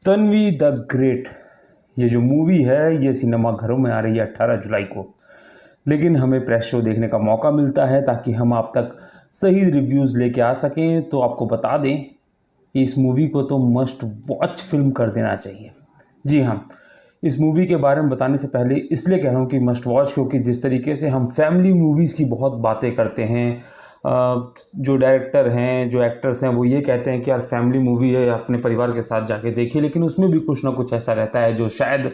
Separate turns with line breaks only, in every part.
Tanvi the great, ये जो movie है ये सिनेमा घरों में आ रही है 18 जुलाई को। लेकिन हमें प्रेस शो देखने का मौका मिलता है ताकि हम आप तक सही रिव्यूज़ लेके आ सकें। तो आपको बता दें कि इस मूवी को तो मस्ट वॉच फिल्म कर देना चाहिए। जी हाँ, इस मूवी के बारे में बताने से पहले इसलिए कह रहा हूँ कि मस्ट वॉच, क्योंकि जिस तरीके से हम फैमिली मूवीज़ की बहुत बातें करते हैं, जो डायरेक्टर हैं, जो एक्टर्स हैं, वो ये कहते हैं कि यार फैमिली मूवी है, अपने परिवार के साथ जाके देखिए, लेकिन उसमें भी कुछ ना कुछ ऐसा रहता है जो शायद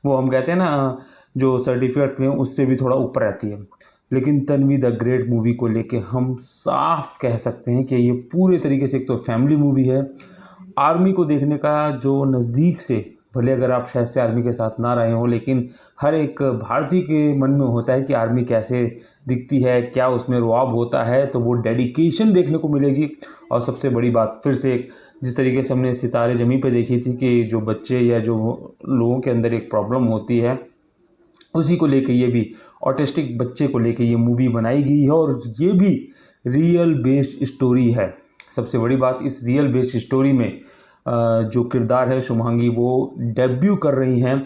वो हम कहते हैं ना, जो सर्टिफिकेट हैं उससे भी थोड़ा ऊपर रहती है। लेकिन तन्वी द ग्रेट मूवी को लेके हम साफ कह सकते हैं कि ये पूरे तरीके से एक तो फैमिली मूवी है। आर्मी को देखने का जो नज़दीक से, भले अगर आप शायद से आर्मी के साथ ना रहे हों, लेकिन हर एक भारतीय के मन में होता है कि आर्मी कैसे दिखती है, क्या उसमें रुआब होता है, तो वो डेडिकेशन देखने को मिलेगी। और सबसे बड़ी बात फिर से जिस तरीके से हमने सितारे ज़मीं पे देखी थी कि जो बच्चे या जो लोगों के अंदर एक प्रॉब्लम होती है, उसी को लेके ये भी ऑटिस्टिक बच्चे को लेके ये मूवी बनाई गई है, और ये भी रियल बेस्ड स्टोरी है। सबसे बड़ी बात, इस रियल बेस्ड स्टोरी में जो किरदार है शुभांगी, वो डेब्यू कर रही हैं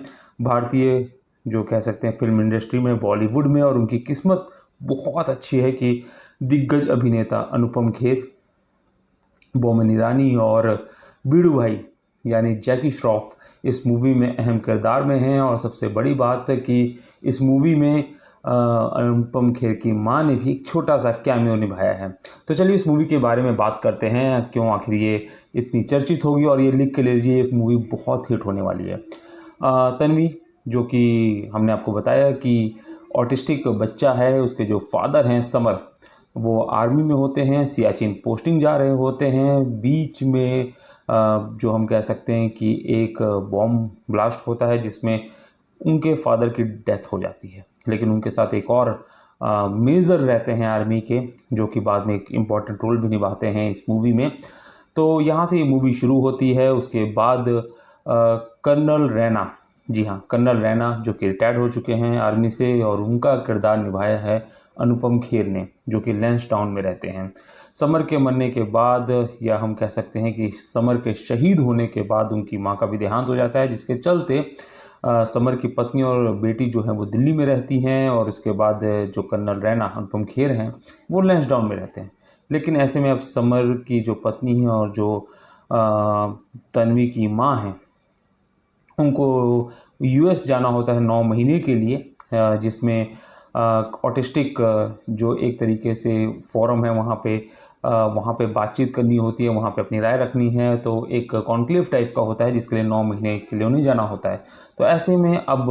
भारतीय, जो कह सकते हैं फिल्म इंडस्ट्री में, बॉलीवुड में। और उनकी किस्मत बहुत अच्छी है कि दिग्गज अभिनेता अनुपम खेर, बोमन ईरानी और बीड़ू भाई यानी जैकी श्रॉफ इस मूवी में अहम किरदार में हैं। और सबसे बड़ी बात है कि इस मूवी में अनुपम खेर की मां ने भी एक छोटा सा कैमियो निभाया है। तो चलिए इस मूवी के बारे में बात करते हैं, क्यों आखिर ये इतनी चर्चित होगी, और ये लिख के ले लीजिए एक मूवी बहुत हिट होने वाली है। तन्वी, जो कि हमने आपको बताया कि ऑटिस्टिक बच्चा है, उसके जो फादर हैं समर, वो आर्मी में होते हैं, सियाचिन पोस्टिंग जा रहे होते हैं। बीच में जो हम कह सकते हैं कि एक बॉम्ब ब्लास्ट होता है जिसमें उनके फादर की डेथ हो जाती है। लेकिन उनके साथ एक और मेजर रहते हैं आर्मी के, जो कि बाद में एक इम्पॉर्टेंट रोल भी निभाते हैं इस मूवी में। तो यहाँ से ये मूवी शुरू होती है। उसके बाद कर्नल रैना, जी हाँ, कर्नल रैना जो कि रिटायर्ड हो चुके हैं आर्मी से, और उनका किरदार निभाया है अनुपम खेर ने, जो कि लैंसडाउन में रहते हैं। समर के मरने के बाद, या हम कह सकते हैं कि समर के शहीद होने के बाद, उनकी मां का भी देहांत हो जाता है, जिसके चलते समर की पत्नी और बेटी जो है वो दिल्ली में रहती हैं। और उसके बाद जो कर्नल रैना अनुपम खेर हैं वो लैंसडाउन में रहते हैं। लेकिन ऐसे में अब समर की जो पत्नी है और जो तन्वी की माँ हैं, उनको यूएस जाना होता है 9 महीने के लिए, जिसमें ऑटिस्टिक जो एक तरीके से फोरम है वहाँ पे बातचीत करनी होती है, वहाँ पे अपनी राय रखनी है। तो एक कॉन्क्लेव टाइप का होता है जिसके लिए 9 महीने के लिए उन्हें जाना होता है। तो ऐसे में अब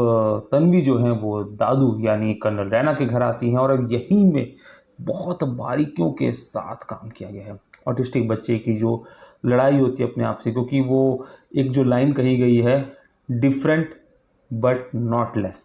तन्वी जो है वो दादू यानी कर्नल रैना के घर आती हैं, और अब यहीं में बहुत बारीकियों के साथ काम किया गया है। ऑटिस्टिक बच्चे की जो लड़ाई होती है अपने आप से, क्योंकि वो एक जो लाइन कही गई है, डिफरेंट बट नॉट लेस,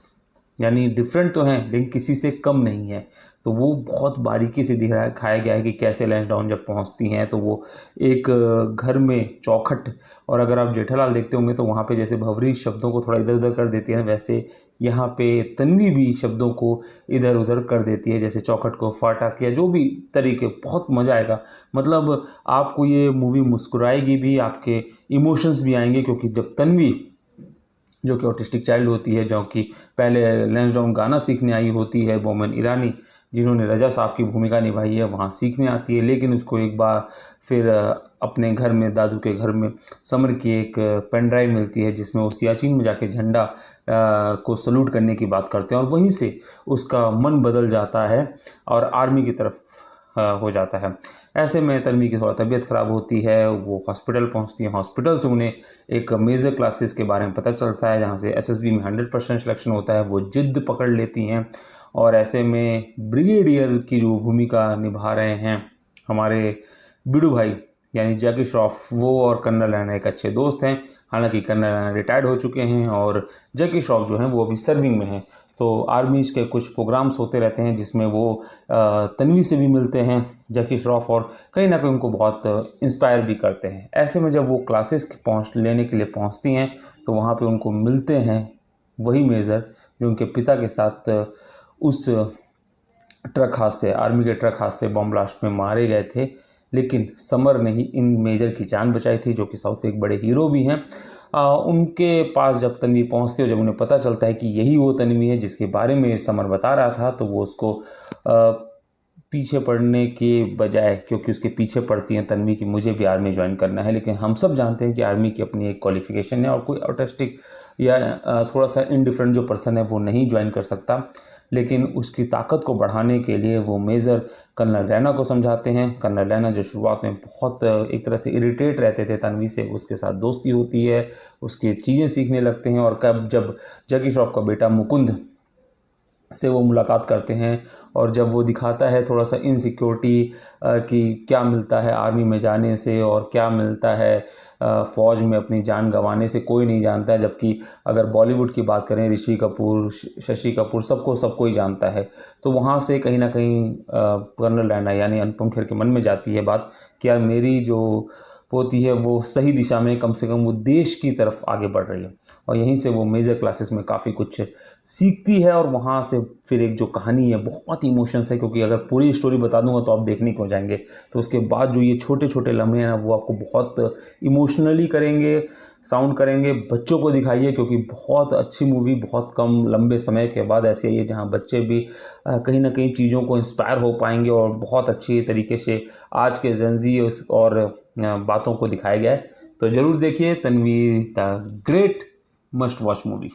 यानी डिफरेंट तो हैं लेकिन किसी से कम नहीं है। तो वो बहुत बारीकी से दिखाया गया है कि कैसे लैंसडाउन जब पहुंचती हैं तो वो एक घर में चौखट, और अगर आप जेठालाल देखते होंगे तो वहाँ पे जैसे भंवरी शब्दों को थोड़ा इधर उधर कर देती है, वैसे यहाँ पे तन्वी भी शब्दों को इधर उधर कर देती है, जैसे चौखट को फाटक या जो भी तरीके। बहुत मज़ा आएगा, मतलब आपको ये मूवी मुस्कुराएगी भी, आपके इमोशंस भी आएंगे, क्योंकि जब तन्वी जो कि ऑटिस्टिक चाइल्ड होती है, जो कि पहले लैंसडाउन गाना सीखने आई होती है, बोमन ईरानी जिन्होंने रजा साहब की भूमिका निभाई है, वहाँ सीखने आती है। लेकिन उसको एक बार फिर अपने घर में, दादू के घर में समर की एक पेन ड्राइव मिलती है जिसमें वो सियाचिन में जाके झंडा को सल्यूट करने की बात करते हैं, और वहीं से उसका मन बदल जाता है और आर्मी की तरफ हो जाता है। ऐसे में तन्वी की थोड़ा तबीयत ख़राब होती है, वो हॉस्पिटल पहुंचती है। हॉस्पिटल से उन्हें एक मेजर क्लासेस के बारे में पता चलता है, जहां से एसएसबी में 100% सिलेक्शन होता है। वो जिद पकड़ लेती हैं, और ऐसे में ब्रिगेडियर की जो भूमिका निभा रहे हैं हमारे बीड़ू भाई यानी जैकी श्रॉफ, वो और कर्नल रैना एक अच्छे दोस्त हैं। हालांकि कर्नल रैना रिटायर्ड हो चुके हैं और जैकी श्रॉफ जो हैं वो अभी सर्विंग में हैं। तो आर्मी के कुछ प्रोग्राम्स होते रहते हैं जिसमें वो तन्वी से भी मिलते हैं, जैकी श्रॉफ, और कहीं ना कहीं उनको बहुत इंस्पायर भी करते हैं। ऐसे में जब वो क्लासेस लेने के लिए पहुंचती हैं तो वहाँ पे उनको मिलते हैं वही मेजर जो उनके पिता के साथ उस ट्रक हादसे, आर्मी के ट्रक हादसे, बॉम्ब ब्लास्ट में मारे गए थे। लेकिन समर ने ही इन मेजर की जान बचाई थी, जो कि साउथ के एक बड़े हीरो भी हैं। उनके पास जब तन्वी पहुंचती है और जब उन्हें पता चलता है कि यही वो तन्वी है जिसके बारे में समर बता रहा था, तो वो उसको पीछे पड़ने के बजाय, क्योंकि उसके पीछे पड़ती हैं तन्वी कि मुझे भी आर्मी ज्वाइन करना है, लेकिन हम सब जानते हैं कि आर्मी की अपनी एक क्वालिफिकेशन है और कोई ऑटिस्टिक या थोड़ा सा इनडिफरेंट जो पर्सन है वो नहीं ज्वाइन कर सकता। लेकिन उसकी ताकत को बढ़ाने के लिए वो मेजर कर्नल रैना को समझाते हैं। कर्नल रैना जो शुरुआत में बहुत एक तरह से इरिटेट रहते थे तन्वी से, उसके साथ दोस्ती होती है, उसकी चीज़ें सीखने लगते हैं। और कब जब जैकी श्रॉफ का बेटा मुकुंद से वो मुलाकात करते हैं और जब वो दिखाता है थोड़ा सा इनसिक्योरिटी कि क्या मिलता है आर्मी में जाने से और क्या मिलता है फ़ौज में अपनी जान गंवाने से, कोई नहीं जानता है। जबकि अगर बॉलीवुड की बात करें, ऋषि कपूर, शशि कपूर, सबको ही जानता है। तो वहाँ से कहीं ना कहीं कर्नल रैना यानी अनुपम खेर के मन में जाती है बात कि यार मेरी जो पोती है वो सही दिशा में, कम से कम वो देश की तरफ आगे बढ़ रही है। और यहीं से वो मेजर क्लासेस में काफ़ी कुछ सीखती है और वहाँ से फिर एक जो कहानी है बहुत इमोशंस है, क्योंकि अगर पूरी स्टोरी बता दूंगा तो आप देखने को जाएंगे। तो उसके बाद जो ये छोटे छोटे लम्हे हैं ना, वो आपको बहुत इमोशनली करेंगे, साउंड करेंगे। बच्चों को दिखाइए, क्योंकि बहुत अच्छी मूवी बहुत कम लंबे समय के बाद ऐसी आई है जहाँ बच्चे भी कहीं ना कहीं चीज़ों को इंस्पायर हो पाएंगे और बहुत अच्छी तरीके से आज के जेंजी और बातों को दिखाया गया है। तो ज़रूर देखिए Tanvi the great, must watch movie.